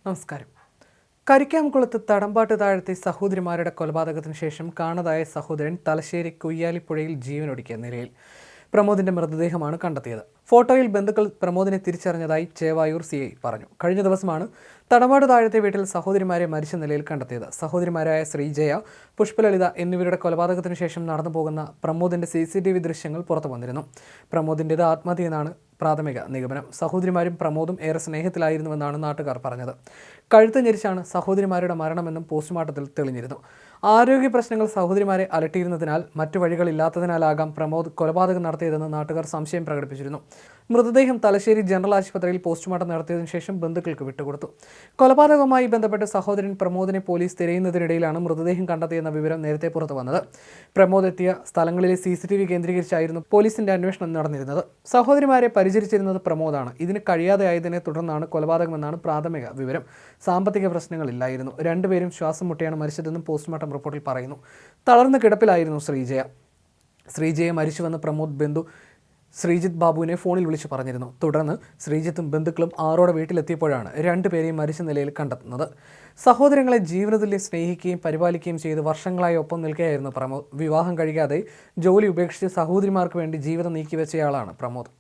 നമസ്കാരം. കരിക്കാംകുളത്ത് തടമ്പാട്ട് താഴത്തെ സഹോദരിമാരുടെ കൊലപാതകത്തിന് ശേഷം കാണാതായ സഹോദരൻ തലശ്ശേരി കുയ്യാലിപ്പുഴയിൽ ജീവനൊടുക്കിയ നിലയിൽ. പ്രമോദിന്റെ മൃതദേഹമാണ് കണ്ടെത്തിയത്. ഫോട്ടോയിൽ ബന്ധുക്കൾ പ്രമോദിനെ തിരിച്ചറിഞ്ഞതായി ചേവായൂർ CI പറഞ്ഞു. കഴിഞ്ഞ ദിവസമാണ് തടമ്പാട് താഴത്തെ വീട്ടിൽ സഹോദരിമാരെ മരിച്ച നിലയിൽ കണ്ടെത്തിയത്. സഹോദരിമാരായ ശ്രീജയ, പുഷ്പലളിത എന്നിവരുടെ കൊലപാതകത്തിന് ശേഷം നടന്നു പോകുന്ന പ്രമോദിന്റെ CCTV ദൃശ്യങ്ങൾ പുറത്തു വന്നിരുന്നു. പ്രമോദിൻ്റേത് ആത്മഹത്യയെന്നാണ് പ്രാഥമിക നിഗമനം. സഹോദരിമാരും പ്രമോദും ഏറെ സ്നേഹത്തിലായിരുന്നുവെന്നാണ് നാട്ടുകാർ പറഞ്ഞത്. കഴുത്ത് ഞെരിച്ചാണ് സഹോദരിമാരുടെ മരണമെന്നും പോസ്റ്റ്മോർട്ടത്തിൽ തെളിഞ്ഞിരുന്നു. ആരോഗ്യ പ്രശ്നങ്ങൾ സഹോദരിമാരെ അലട്ടിയിരുന്നതിനാൽ മറ്റു വഴികളില്ലാത്തതിനാലാകാം പ്രമോദ് കൊലപാതകം നടത്തിയതെന്ന് നാട്ടുകാർ സംശയം പ്രകടിപ്പിച്ചിരുന്നു. മൃതദേഹം തലശ്ശേരി ജനറൽ ആശുപത്രിയിൽ പോസ്റ്റ്മോർട്ടം നടത്തിയതിനു ശേഷം ബന്ധുക്കൾക്ക് വിട്ടുകൊടുത്തു. കൊലപാതകവുമായി ബന്ധപ്പെട്ട് സഹോദരൻ പ്രമോദിനെ പോലീസ് തിരയുന്നതിനിടയിലാണ് മൃതദേഹം കണ്ടെത്തിയെന്ന വിവരം നേരത്തെ പുറത്തു വന്നത്. പ്രമോദ് എത്തിയ സ്ഥലങ്ങളിലെ CCTV കേന്ദ്രീകരിച്ചായിരുന്നു പോലീസിന്റെ അന്വേഷണം നടന്നിരുന്നത്. സഹോദരിമാരെ പരിചരിച്ചിരുന്നത് പ്രമോദാണ്. ഇതിന് കഴിയാതെയായതിനെ തുടർന്നാണ് കൊലപാതകമെന്നാണ് പ്രാഥമിക വിവരം. സാമ്പത്തിക പ്രശ്നങ്ങളില്ലായിരുന്നു. രണ്ടുപേരും ശ്വാസം മുട്ടിയാണ് മരിച്ചതെന്നും പോസ്റ്റ്മോർട്ടം റിപ്പോർട്ടിൽ പറയുന്നു. തളർന്ന് കിടപ്പിലായിരുന്നു ശ്രീജയെ മരിച്ചുവെന്ന് പ്രമോദ് ബന്ധു ശ്രീജിത്ത് ബാബുവിനെ ഫോണിൽ വിളിച്ചു പറഞ്ഞിരുന്നു. തുടർന്ന് ശ്രീജിത്തും ബന്ധുക്കളും ആറോടെ വീട്ടിലെത്തിയപ്പോഴാണ് രണ്ടുപേരെയും മരിച്ച നിലയിൽ കണ്ടെത്തുന്നത്. സഹോദരങ്ങളെ ജീവനതുല്യം സ്നേഹിക്കുകയും പരിപാലിക്കുകയും ചെയ്ത് വർഷങ്ങളായി ഒപ്പം നിൽക്കുകയായിരുന്നു പ്രമോദ്. വിവാഹം കഴിക്കാതെ ജോലി ഉപേക്ഷിച്ച് സഹോദരിമാർക്ക് വേണ്ടി ജീവിതം നീക്കിവെച്ചയാളാണ് പ്രമോദ്.